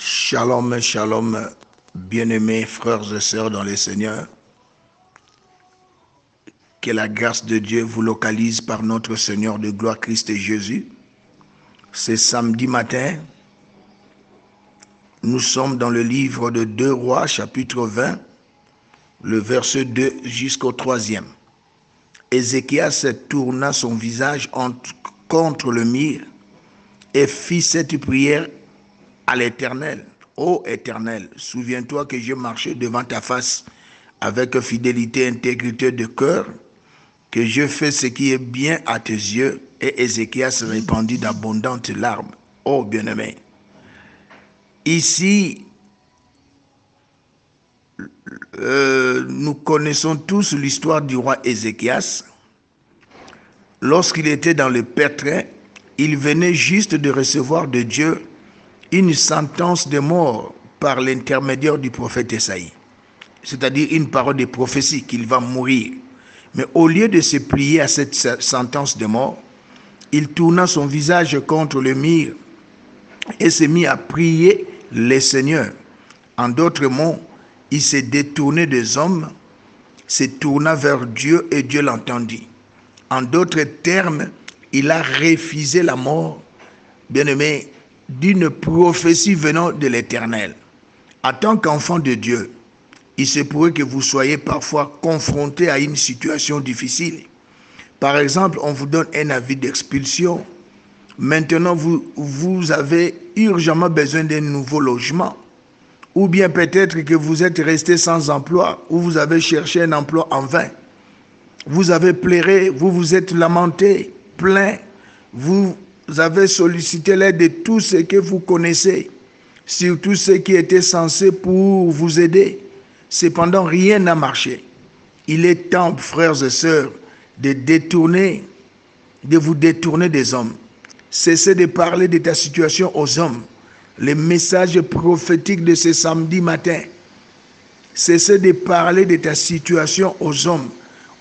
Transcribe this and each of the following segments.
Shalom, shalom, bien-aimés frères et sœurs dans le Seigneur. Que la grâce de Dieu vous localise par notre Seigneur de gloire Christ Jésus. C'est samedi matin. Nous sommes dans le livre de 2 Rois, chapitre 20, le verset 2 jusqu'au 3e. Ézéchias tourna son visage contre le mur et fit cette prière à l'Éternel. Ô Éternel, souviens-toi que j'ai marché devant ta face avec fidélité et intégrité de cœur, que je fais ce qui est bien à tes yeux. Et Ézéchias répandit d'abondantes larmes. Ô bien-aimé, ici, nous connaissons tous l'histoire du roi Ézéchias. Lorsqu'il était dans le pétrin, il venait juste de recevoir de Dieu une sentence de mort par l'intermédiaire du prophète Esaïe, c'est-à-dire une parole de prophétie qu'il va mourir. Mais au lieu de se plier à cette sentence de mort, il tourna son visage contre le mur et se mit à prier le Seigneur. En d'autres mots, il s'est détourné des hommes, se tourna vers Dieu et Dieu l'entendit. En d'autres termes, il a refusé la mort, bien-aimé, d'une prophétie venant de l'Éternel. En tant qu'enfant de Dieu, il se pourrait que vous soyez parfois confronté à une situation difficile. Par exemple, on vous donne un avis d'expulsion. Maintenant, vous avez urgemment besoin d'un nouveau logement. Ou bien peut-être que vous êtes resté sans emploi, ou vous avez cherché un emploi en vain. Vous avez pleuré, vous vous êtes lamenté, plaint, vous avez sollicité l'aide de tous ceux que vous connaissez, surtout ceux qui étaient censés pour vous aider. Cependant, rien n'a marché. Il est temps, frères et sœurs, de vous détourner des hommes. Cessez de parler de ta situation aux hommes. Le message prophétique de ce samedi matin. Cessez de parler de ta situation aux hommes.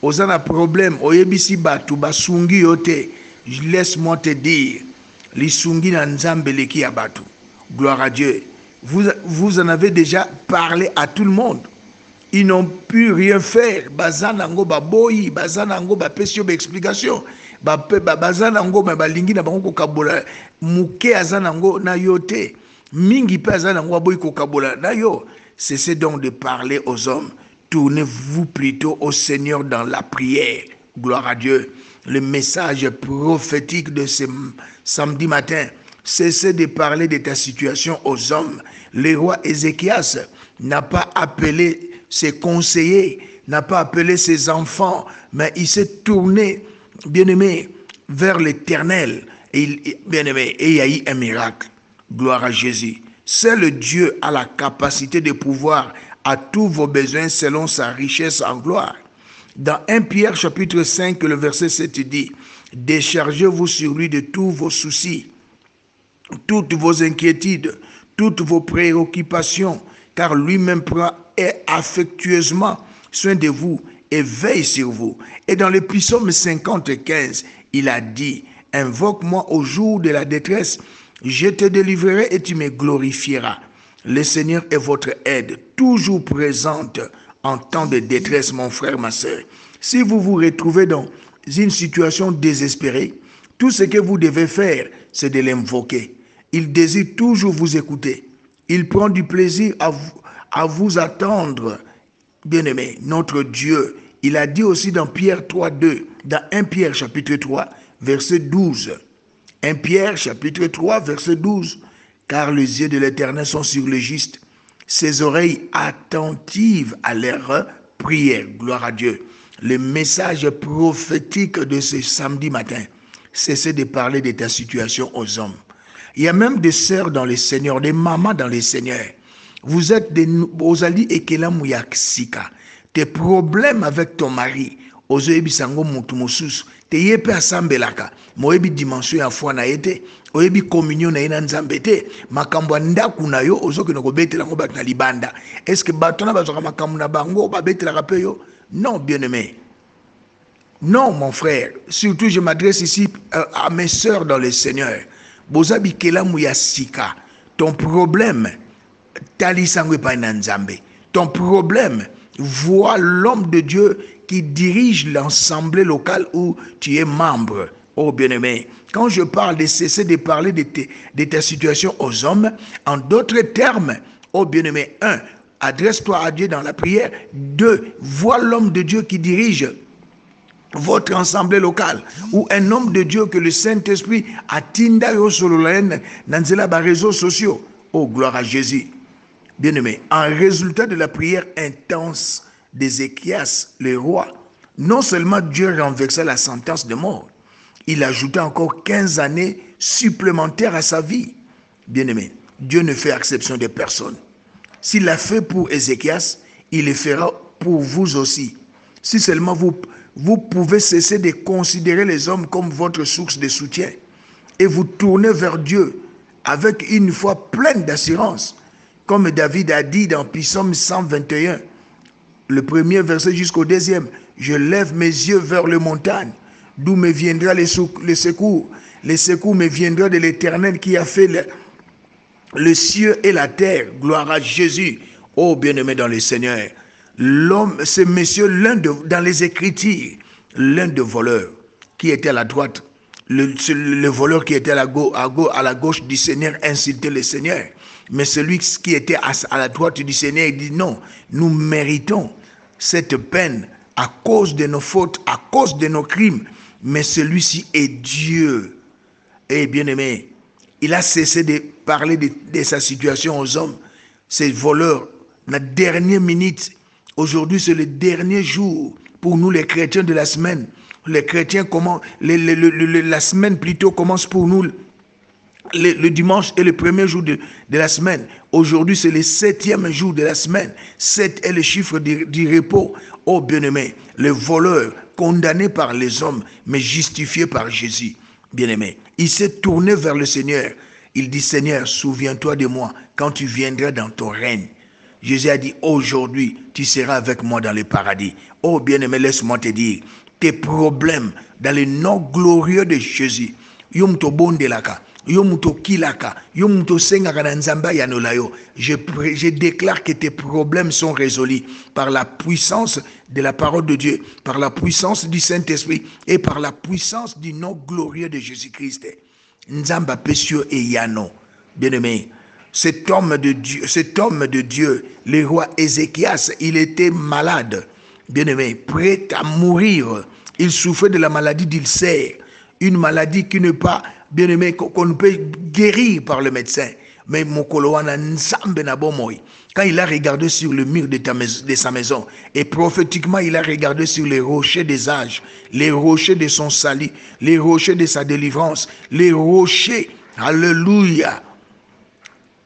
Aux un problème, oyebisi batu basungi yote. Laisse-moi te dire, lisungi na nzambe leki ya batu. Gloire à Dieu. Vous en avez déjà parlé à tout le monde. Ils n'ont pu rien faire. Bazanango baboyi, bazanango bapesio explication. Bazanango balingi na bango kabola. Muke azanango na yote. Mingi pe azanango baboyi kabola na yo. Cessez donc de parler aux hommes. Tournez-vous plutôt au Seigneur dans la prière. Gloire à Dieu. Le message prophétique de ce samedi matin. Cessez de parler de ta situation aux hommes. Le roi Ézéchias n'a pas appelé ses conseillers, n'a pas appelé ses enfants, mais il s'est tourné, bien-aimé, vers l'Éternel. Bien-aimé, et il y a eu un miracle. Gloire à Jésus. Seul Dieu a la capacité de pouvoir à tous vos besoins selon sa richesse en gloire. Dans 1 Pierre chapitre 5, le verset 7 dit, « Déchargez-vous sur lui de tous vos soucis, toutes vos inquiétudes, toutes vos préoccupations, car lui-même prend affectueusement soin de vous et veille sur vous. » Et dans le psaume 55, il a dit, « Invoque-moi au jour de la détresse, je te délivrerai et tu me glorifieras. » Le Seigneur est votre aide, toujours présente en temps de détresse, mon frère, ma soeur. Si vous vous retrouvez dans une situation désespérée, tout ce que vous devez faire, c'est de l'invoquer. Il désire toujours vous écouter. Il prend du plaisir à vous attendre. Bien-aimé, notre Dieu, il a dit aussi dans Pierre 3, 2, dans 1 Pierre chapitre 3, verset 12. 1 Pierre chapitre 3, verset 12. Car les yeux de l'Éternel sont sur le juste, ses oreilles attentives à leurs prières. Gloire à Dieu. Le message prophétique de ce samedi matin, cessez de parler de ta situation aux hommes. Il y a même des sœurs dans le Seigneur, des mamans dans le Seigneur. Vous êtes des Ozali Ekelamuyaksika. Tes problèmes avec ton mari, ozoyebi sango mutu mosusu, te yepe asambelaka, moyebi dimension ya foi na ete, oyebi communion na ina nzambe te, makambo ndaku na yo ozoki na kobetela ngo bak na libanda. Est-ce que batona bazoka makambo na bango babetela ka pe yo? Non, bien-aimé. Non, mon frère. Surtout, je m'adresse ici à mes sœurs dans le Seigneur. Bozabi kelamu ya sika. Ton problème Ton problème, vois l'homme de Dieu qui dirige l'assemblée locale où tu es membre. Oh bien-aimé, quand je parle de cesser de parler de ta situation aux hommes, en d'autres termes, oh bien-aimé, 1, adresse-toi à Dieu dans la prière. 2, vois l'homme de Dieu qui dirige votre assemblée locale, ou un homme de Dieu que le Saint-Esprit a tinda yo sololaine dans les réseaux sociaux. Oh, gloire à Jésus. Bien-aimé, en résultat de la prière intense d'Ézéchias, le roi, non seulement Dieu renversa la sentence de mort, il ajouta encore 15 années supplémentaires à sa vie. Bien-aimé, Dieu ne fait exception de personne. S'il l'a fait pour Ézéchias, il le fera pour vous aussi. Si seulement vous pouvez cesser de considérer les hommes comme votre source de soutien et vous tourner vers Dieu avec une foi pleine d'assurance. Comme David a dit dans Psaume 121, le premier verset jusqu'au deuxième, je lève mes yeux vers les montagnes, d'où me viendra le secours. Le secours me viendra de l'Éternel qui a fait le ciel et la terre. Gloire à Jésus. Oh bien-aimé dans le Seigneur. L'homme, ce monsieur, dans les Écritures, l'un des voleurs qui était à la droite, le voleur qui était à la gauche du Seigneur insultait le Seigneur. Mais celui qui était à la droite du Seigneur, il dit non, nous méritons cette peine à cause de nos fautes, à cause de nos crimes. Mais celui-ci est Dieu. Et bien aimé, il a cessé de parler de sa situation aux hommes. Ces voleurs, la dernière minute, aujourd'hui c'est le dernier jour pour nous les chrétiens de la semaine. Les chrétiens, la semaine plutôt commence pour nous le dimanche est le premier jour de la semaine. Aujourd'hui, c'est le 7e jour de la semaine. 7 est le chiffre du repos. Oh bien-aimé, le voleur condamné par les hommes, mais justifié par Jésus. Bien-aimé, il s'est tourné vers le Seigneur. Il dit, Seigneur, souviens-toi de moi quand tu viendras dans ton règne. Jésus a dit, aujourd'hui, tu seras avec moi dans le paradis. Oh bien-aimé, laisse-moi te dire, tes problèmes dans le nom glorieux de Jésus, yom to bonde laka. Je déclare que tes problèmes sont résolus par la puissance de la parole de Dieu, par la puissance du Saint-Esprit et par la puissance du nom glorieux de Jésus-Christ. Nzamba Pesio et Yano. Bien-aimé, cet homme de Dieu, le roi Ézéchias, il était malade. Bien-aimé, prêt à mourir. Il souffrait de la maladie d'ulcère. Une maladie qui n'est pas, bien aimé, qu'on ne peut guérir par le médecin. Mais quand il a regardé sur le mur de sa maison, et prophétiquement il a regardé sur les rochers des âges, les rochers de son salut, les rochers de sa délivrance, les rochers, alléluia,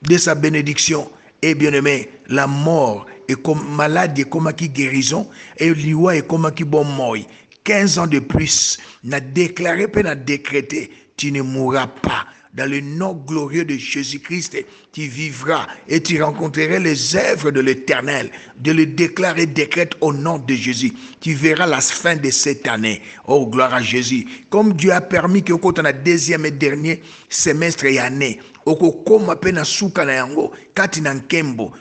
de sa bénédiction. Et bien aimé, la mort est comme malade et comme qui guérison, et l'iwa est comme qui bon mort. 15 ans de plus, n'a déclaré, n'a décrété, tu ne mourras pas. Dans le nom glorieux de Jésus-Christ, tu vivras et tu rencontreras les œuvres de l'Éternel. De le déclarer, décrète au nom de Jésus. Tu verras la fin de cette année. Oh, gloire à Jésus. Comme Dieu a permis que quand on a deuxième et dernier semestre et année,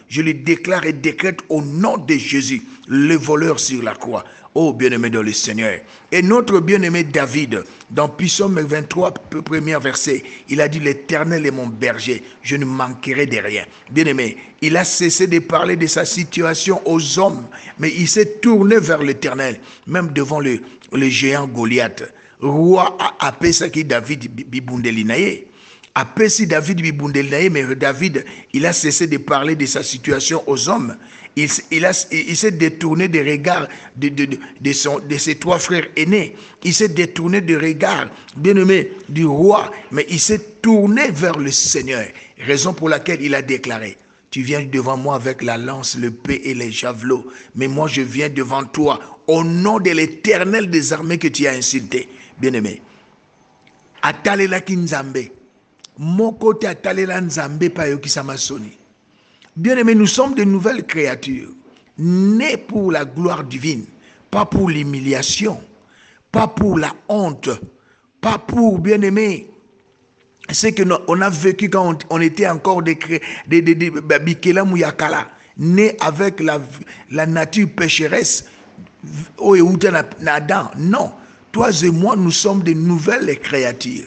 je le déclare et décrète au nom de Jésus, le voleur sur la croix. Oh, bien-aimé dans le Seigneur. Et notre bien-aimé David, dans Psaume 23, premier verset, il a dit, l'Éternel est mon berger, je ne manquerai de rien. Bien-aimé, il a cessé de parler de sa situation aux hommes, mais il s'est tourné vers l'Éternel, même devant le géant Goliath. Roi a appelé ça qui David Bibundelinaye. Après si David Bibundelinaye, mais David, il a cessé de parler de sa situation aux hommes. Il s'est détourné des regards de ses 3 frères aînés. Il s'est détourné des regards, bien-aimé, du roi. Mais il s'est tourné vers le Seigneur. Raison pour laquelle il a déclaré, tu viens devant moi avec la lance, le paix et les javelots. Mais moi, je viens devant toi au nom de l'Éternel des armées que tu as insulté. Bien-aimé, Atalela Kinzambe. Mon côté Atalela Nzambe Payokisama Soni. Bien-aimés, nous sommes de nouvelles créatures, nées pour la gloire divine, pas pour l'humiliation, pas pour la honte, pas pour, bien-aimés, C'est que on a vécu quand on était encore des Bikela Mouyakala, nés avec la nature pécheresse. Non, toi et moi, nous sommes des nouvelles créatures.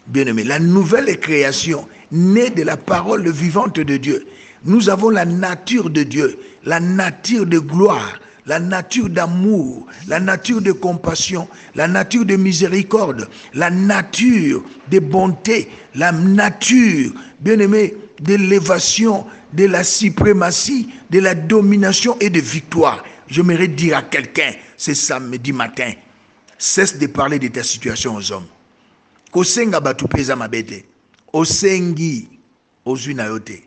Bien-aimés, la nouvelle création, née de la parole vivante de Dieu. Nous avons la nature de Dieu, la nature de gloire, la nature d'amour, la nature de compassion, la nature de miséricorde, la nature de bonté, la nature, bien-aimé, de l'élévation, de la suprématie, de la domination et de victoire. J'aimerais dire à quelqu'un, c'est samedi matin, cesse de parler de ta situation aux hommes. Kosenga batupeza mabete, osengi ozwi na yote,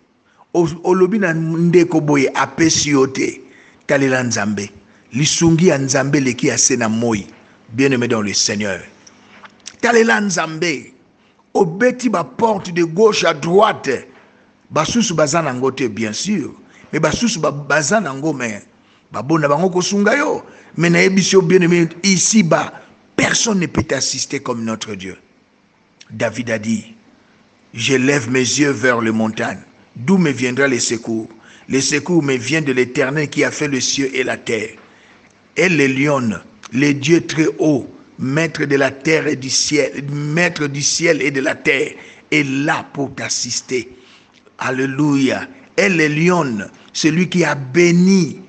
olobi na ndeko boye apesi yote. Talela nzambe, lisungi ya nzambe leki ya sena moi, bien-aimé dans le Seigneur. Talela nzambe, obeti ba porte de gauche à droite, basusu bazana ngote bien sûr, mais basusu bazana ngo mais babona bango kosunga yo, mais na ebisio bien-aimé ici bas, personne ne peut t'assister comme notre Dieu. David a dit, je lève mes yeux vers les montagnes, d'où me viendra le secours. Le secours me vient de l'Éternel qui a fait le ciel et la terre. Et les lions, les dieux très hauts, maître de la terre et du ciel, maître du ciel et de la terre, est là pour t'assister. Alléluia. Et les lions, celui qui a béni,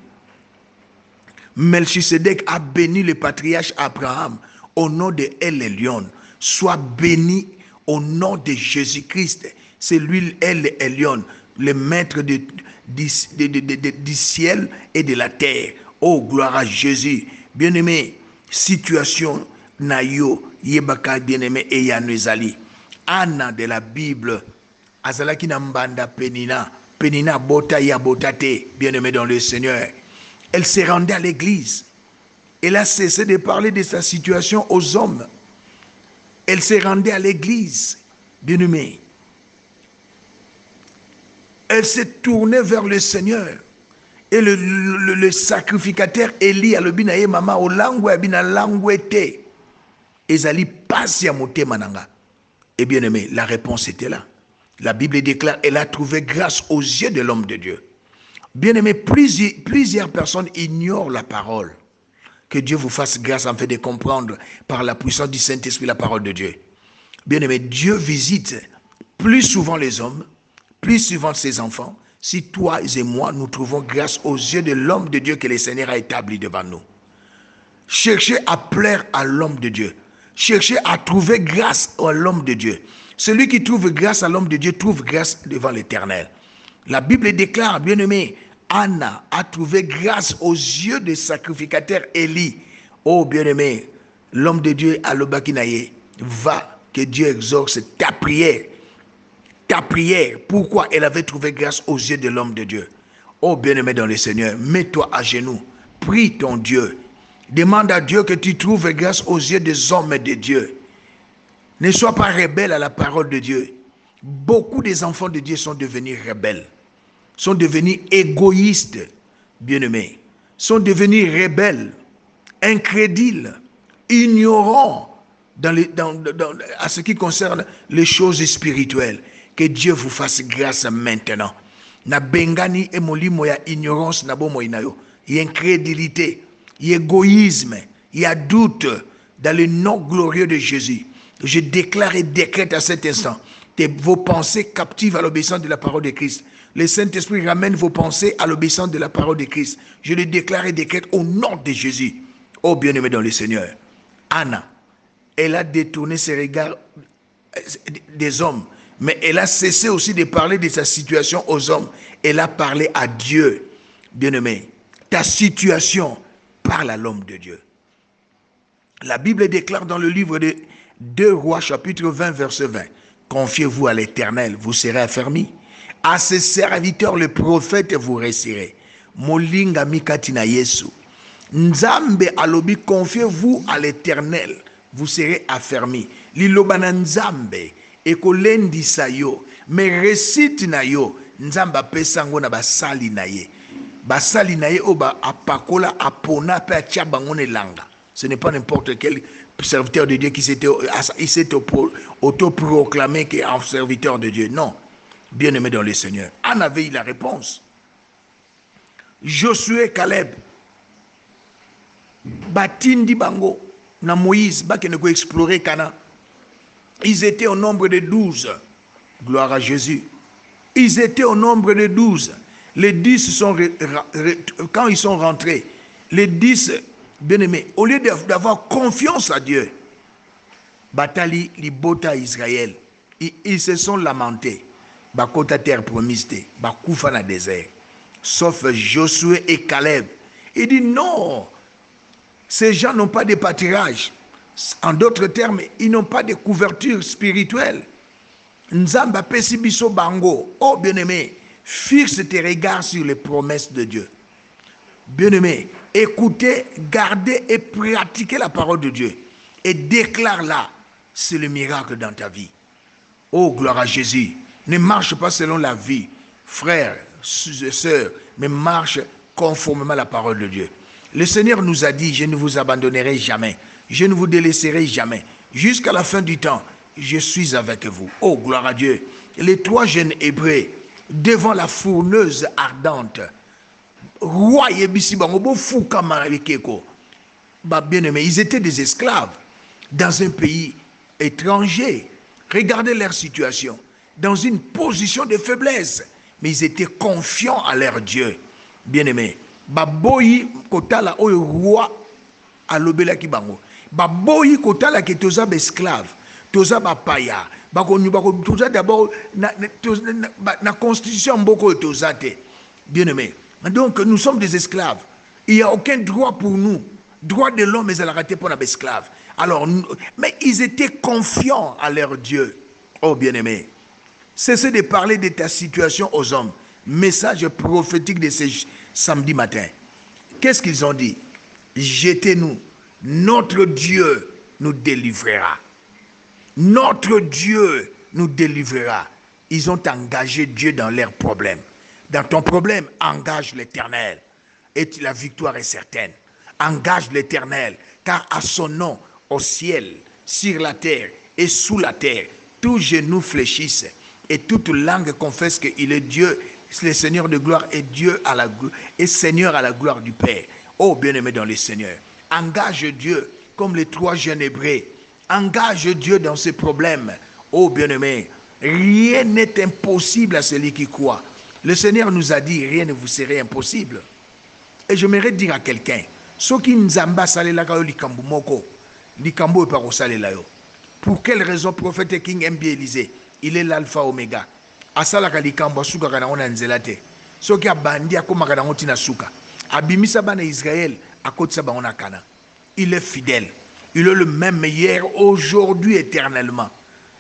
Melchisedec a béni le patriarche Abraham au nom de El Elyon. Sois béni au nom de Jésus-Christ. C'est lui El Elyon, le maître du ciel et de la terre. Oh, gloire à Jésus. Bien-aimé, situation nayo yebaka bien-aimé et yanezali. Anna de la Bible, azalaki na mbanda Penina, Penina bota ya botate, bien-aimé dans le Seigneur. Elle s'est rendue à l'église. Elle a cessé de parler de sa situation aux hommes. Elle s'est rendue à l'église, bien-aimé. Elle s'est tournée vers le Seigneur. Et le sacrificateur Élie a le binaye mama o langwe bina langwete. Ezali pasi ya motema nanga. Et bien-aimé, la réponse était là. La Bible déclare, elle a trouvé grâce aux yeux de l'homme de Dieu. Bien-aimé, plusieurs personnes ignorent la parole. Que Dieu vous fasse grâce en fait de comprendre par la puissance du Saint-Esprit la parole de Dieu. Bien-aimé, Dieu visite plus souvent les hommes, plus souvent ses enfants, si toi et moi, nous trouvons grâce aux yeux de l'homme de Dieu que le Seigneur a établi devant nous. Cherchez à plaire à l'homme de Dieu. Cherchez à trouver grâce à l'homme de Dieu. Celui qui trouve grâce à l'homme de Dieu trouve grâce devant l'Éternel. La Bible déclare, bien-aimé, Anna a trouvé grâce aux yeux du sacrificateur Élie. Oh bien-aimé, l'homme de Dieu à l'Obakinaye, va, que Dieu exauce ta prière. Ta prière, pourquoi elle avait trouvé grâce aux yeux de l'homme de Dieu. Oh bien-aimé dans le Seigneur, mets-toi à genoux, prie ton Dieu. Demande à Dieu que tu trouves grâce aux yeux des hommes de Dieu. Ne sois pas rebelle à la parole de Dieu. Beaucoup des enfants de Dieu sont devenus rebelles, sont devenus égoïstes, bien-aimés, sont devenus rebelles, incrédules, ignorants à ce qui concerne les choses spirituelles. Que Dieu vous fasse grâce maintenant. Na bengani e molimo ya ignorance na bomo inayo, y incrédulité, y égoïsme, y a doute dans le nom glorieux de Jésus. Je déclare et décrète à cet instant vos pensées captives à l'obéissance de la parole de Christ. Le Saint-Esprit ramène vos pensées à l'obéissance de la parole de Christ. Je le déclare et décrète au nom de Jésus. Oh bien-aimé dans le Seigneur. Anna, elle a détourné ses regards des hommes, mais elle a cessé aussi de parler de sa situation aux hommes. Elle a parlé à Dieu. Bien-aimé, ta situation parle à l'homme de Dieu. La Bible déclare dans le livre de 2 Rois, chapitre 20, verset 20. Confiez-vous à l'Éternel, vous serez affermis. À ses serviteurs, le prophète, vous réussirez. Molinga mikatina Yesu. Nzambe alobi, confiez-vous à l'Éternel, vous serez affermis. Lilobana Nzambe, ekolendi sayo, mais récite na yo, Nzamba pesango na basali na ye. Basali na ye oba apakola apona pe atia bangone langa. Ce n'est pas n'importe quelle serviteur de Dieu qui s'était autoproclamé qu'un serviteur de Dieu. Non, bien-aimé dans le Seigneur. Anne avait eu la réponse. Josué, Caleb, Batindi Bango, na Moïse, Bakeneko explorer Cana. Ils étaient au nombre de 12. Gloire à Jésus. Ils étaient au nombre de 12. Les 10 sont, quand ils sont rentrés, les 10, bien-aimés, au lieu d'avoir confiance à Dieu, Batali, Libota, Israël, ils se sont lamentés. Bakota terre promise, Bakoufa na désert. Sauf Josué et Caleb. Il dit non, ces gens n'ont pas de pâturage. En d'autres termes, ils n'ont pas de couverture spirituelle. Nzamba pesibiso bango. Oh bien-aimé, fixe tes regards sur les promesses de Dieu. Bien-aimé, écoutez, gardez et pratiquez la parole de Dieu. Et déclare-la. C'est le miracle dans ta vie. Oh, gloire à Jésus. Ne marche pas selon la vie, frères, sœurs, mais marche conformément à la parole de Dieu. Le Seigneur nous a dit, je ne vous abandonnerai jamais. Je ne vous délaisserai jamais. Jusqu'à la fin du temps, je suis avec vous. Oh, gloire à Dieu. Les 3 jeunes Hébreux, devant la fourneuse ardente, roi Yebisi Bangobo Fouka Marikeko, bien-aimés, ils étaient des esclaves dans un pays étranger. Regardez leur situation, dans une position de faiblesse, mais ils étaient confiants à leur Dieu. Bien-aimés, Baboyi Kotala Oyo roi à l'obéla Kibango. Baboyi Kotala qui est aux esclaves. Toza bapaya toza d'abord na constitution mboko tozate. Bien-aimé, donc nous sommes des esclaves. Il n'y a aucun droit pour nous. Droit de l'homme, mais elle a raté pour les esclaves. Alors, mais ils étaient confiants à leur Dieu. Oh bien-aimé, cessez de parler de ta situation aux hommes. Message prophétique de ce samedi matin. Qu'est-ce qu'ils ont dit? Jetez-nous, notre Dieu nous délivrera. Notre Dieu nous délivrera. Ils ont engagé Dieu dans leurs problèmes. Dans ton problème, engage l'Éternel. Et la victoire est certaine. Engage l'Éternel, car à son nom, au ciel, sur la terre et sous la terre, tous genoux fléchissent et toute langue confesse qu'il est Dieu, le Seigneur de gloire et Dieu à la et Seigneur à la gloire du Père. Oh bien-aimé dans le Seigneur, engage Dieu comme les 3 jeunes Hébreux. Engage Dieu dans ses problèmes. Oh bien-aimé, rien n'est impossible à celui qui croit. Le Seigneur nous a dit, rien ne vous serait impossible. Et j'aimerais dire à quelqu'un, ceux qui nzamba salela kayo likambu moko, likambu eparo salela yo. Pour quelle raison prophète King M.B. Élysée, il est l'alpha oméga. Asalaka likambu asuka kana ona nzelate. Ceux qui a bandi akoma kana ngotina suka. Abimisa bana Israël akotisa ba ona kana. Il est fidèle. Il est le même hier, aujourd'hui, éternellement.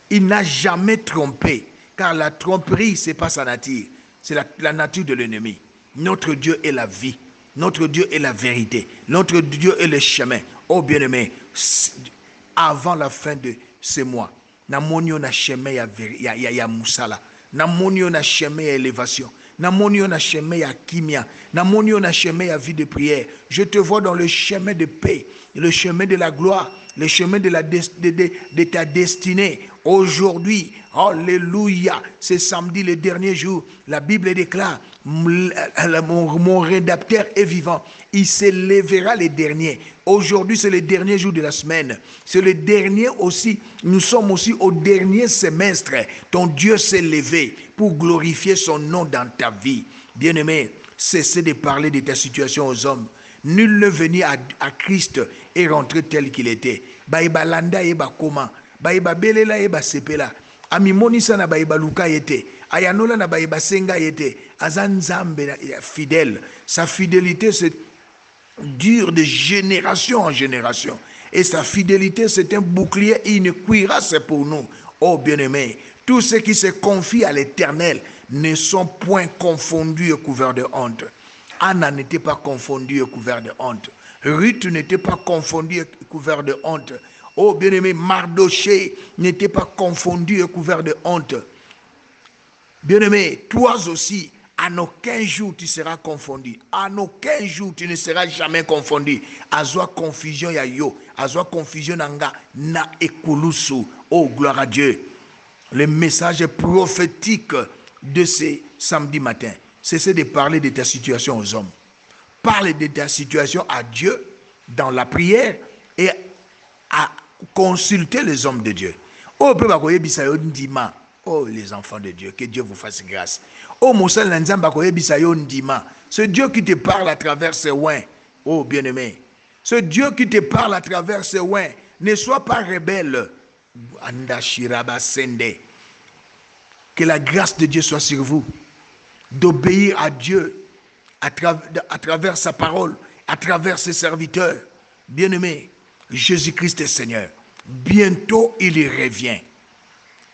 Il n'a jamais trompé, car la tromperie, ce n'est pas sa nature. C'est la nature de l'ennemi. Notre Dieu est la vie. Notre Dieu est la vérité. Notre Dieu est le chemin. Oh bien-aimé, avant la fin de ce mois, namonio na chemin ya musala. Namonio na chemin ya élévation. Namonio na chemin ya kimia. Namonio na chemin ya vie de prière. Je te vois dans le chemin de paix, le chemin de la gloire, le chemin de ta destinée. Aujourd'hui, alléluia, c'est samedi, le dernier jour. La Bible déclare, mon rédacteur est vivant. Il s'élèvera les derniers. Aujourd'hui, c'est le dernier jour de la semaine. C'est le dernier aussi. Nous sommes aussi au dernier semestre. Ton Dieu s'est levé pour glorifier son nom dans ta vie. Bien-aimé, cessez de parler de ta situation aux hommes. Nul ne venait à Christ et rentré tel qu'il était. Baïba landa eba koma. Baïba belela eba sepela. Ami monisa na baïba luka yete. Ayanola na baïba senga yete. Azanzambe fidèle. Sa fidélité c'est dure de génération en génération. Et sa fidélité c'est un bouclier et une cuirasse pour nous. Oh bien-aimé, tous ceux qui se confient à l'Éternel ne sont point confondus et couverts de honte. Anna n'était pas confondue et couvert de honte. Ruth n'était pas confondue et couvert de honte. Oh bien-aimé, Mardoché n'était pas confondu et couvert de honte. Bien-aimé, toi aussi, En aucun jour tu seras confondu. En aucun jour tu ne seras jamais confondu. Azwa confusion ya yo. Azwa confusion nanga na ekulusu. Oh, gloire à Dieu. Le message prophétique de ce samedi matin, c'est de parler de ta situation aux hommes. Parle de ta situation à Dieu dans la prière et à consulter les hommes de Dieu. Oh, oh, les enfants de Dieu, que Dieu vous fasse grâce. Oh, ce Dieu qui te parle à travers ses oins. Oh, bien-aimé. Ce Dieu qui te parle à travers ses oins. Ne sois pas rebelle. Que la grâce de Dieu soit sur vous. D'obéir à Dieu à travers sa parole, à travers ses serviteurs. Bien-aimé, Jésus-Christ est Seigneur. Bientôt, il revient.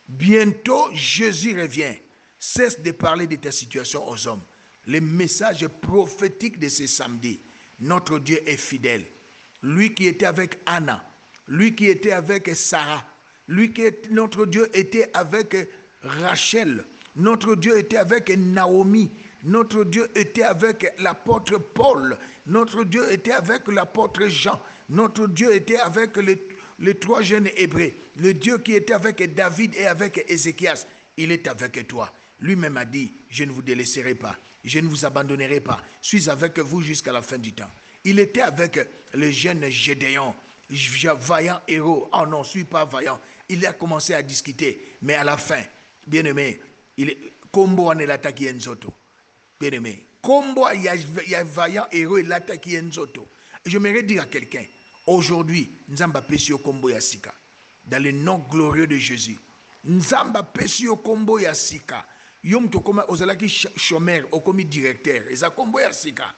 Bientôt, Jésus revient. Cesse de parler de ta situation aux hommes. Le message prophétique de ce samedi. Notre Dieu est fidèle. Lui qui était avec Anna, lui qui était avec Sarah, notre Dieu était avec Rachel, notre Dieu était avec Naomi, notre Dieu était avec l'apôtre Paul, notre Dieu était avec l'apôtre Jean, notre Dieu était avec les 3 jeunes Hébreux, le Dieu qui était avec David et avec Ézéchias, il est avec toi. Lui-même a dit, je ne vous délaisserai pas, je ne vous abandonnerai pas, je suis avec vous jusqu'à la fin du temps. Il était avec le jeune Gédéon, vaillant héros. Oh non, je ne suis pas vaillant. Il a commencé à discuter, mais à la fin, bien-aimé, Kombo en l'attaque Yenzoto. Bien-aimé, Kombo, il y a vaillant héros, il attaque Yenzoto. J'aimerais dire à quelqu'un, aujourd'hui, Nzamba Pesio Kombo Yasika, dans le nom glorieux de Jésus, Nzamba Pesio Kombo Yasika, Yom Tokoma Ozalaki chômeur, Okomi directeur, Eza Kombo Yasika,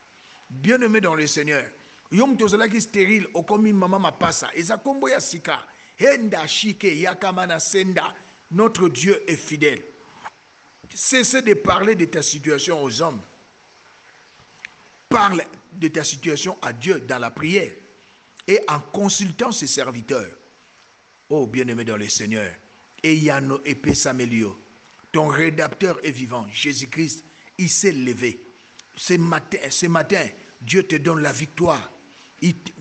bien-aimé dans le Seigneur, Yom Tozalaki stérile, Okomi Mama Mapasa, Eza Kombo Yasika, Henda Shike Yakamana Senda, notre Dieu est fidèle. Cessez de parler de ta situation aux hommes. Parle de ta situation à Dieu dans la prière et en consultant ses serviteurs. Oh, bien-aimé dans le Seigneur, Eyano Epé Samelio, ton rédacteur est vivant, Jésus-Christ, il s'est levé. Ce matin, Dieu te donne la victoire.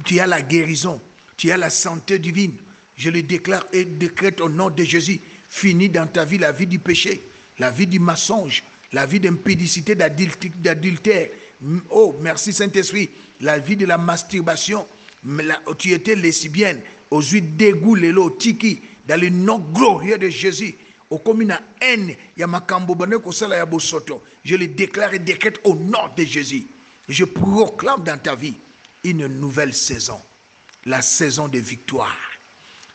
Tu as la guérison, tu as la santé divine. Je le déclare et décrète au nom de Jésus. Fini dans ta vie la vie du péché, la vie du mensonge, la vie d'impudicité, d'adultère. Oh, merci Saint-Esprit. La vie de la masturbation. Tu étais lesbienne. Aux huit dégoûts, lélo, tiki. Dans le nom glorieux de Jésus. Au commune à haine, il y a ma kambobane kosala ya bosoto. Je le déclare et décrète au nom de Jésus. Je proclame dans ta vie une nouvelle saison. La saison de victoire.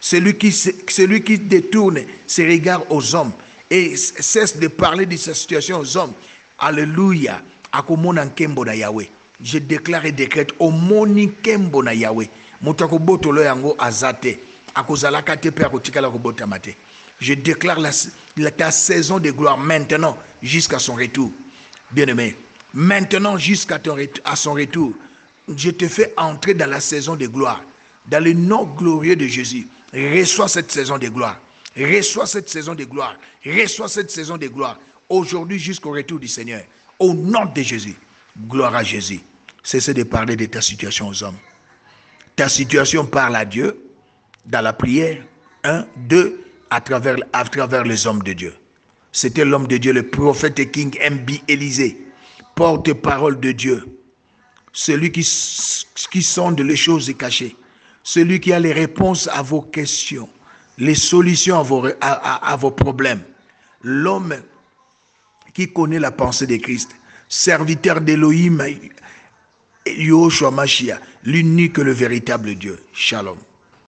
Celui qui détourne ses regards aux hommes et cesse de parler de sa situation aux hommes. Alléluia. Akomona nkembo na Yahweh. Je déclare et décrète au moni nkembo na Yahweh. Mutakoboto lo yango azate. Akozalaka te pe akotikala kobota mate. Je déclare ta saison de gloire maintenant jusqu'à son retour. Bien-aimé, maintenant jusqu'à son retour, je te fais entrer dans la saison de gloire. Dans le nom glorieux de Jésus, reçois cette saison de gloire. Reçois cette saison de gloire. Reçois cette saison de gloire. Aujourd'hui jusqu'au retour du Seigneur. Au nom de Jésus. Gloire à Jésus. Cessez de parler de ta situation aux hommes. Ta situation parle à Dieu dans la prière. 1, 2, à travers les hommes de Dieu. C'était l'homme de Dieu, le prophète King M.B. Élisée, porte-parole de Dieu. Celui qui sonde les choses cachées. Celui qui a les réponses à vos questions, les solutions à vos problèmes. L'homme qui connaît la pensée de Christ, serviteur d'Élohim, Yoshua Mashiach, l'unique et le véritable Dieu. Shalom.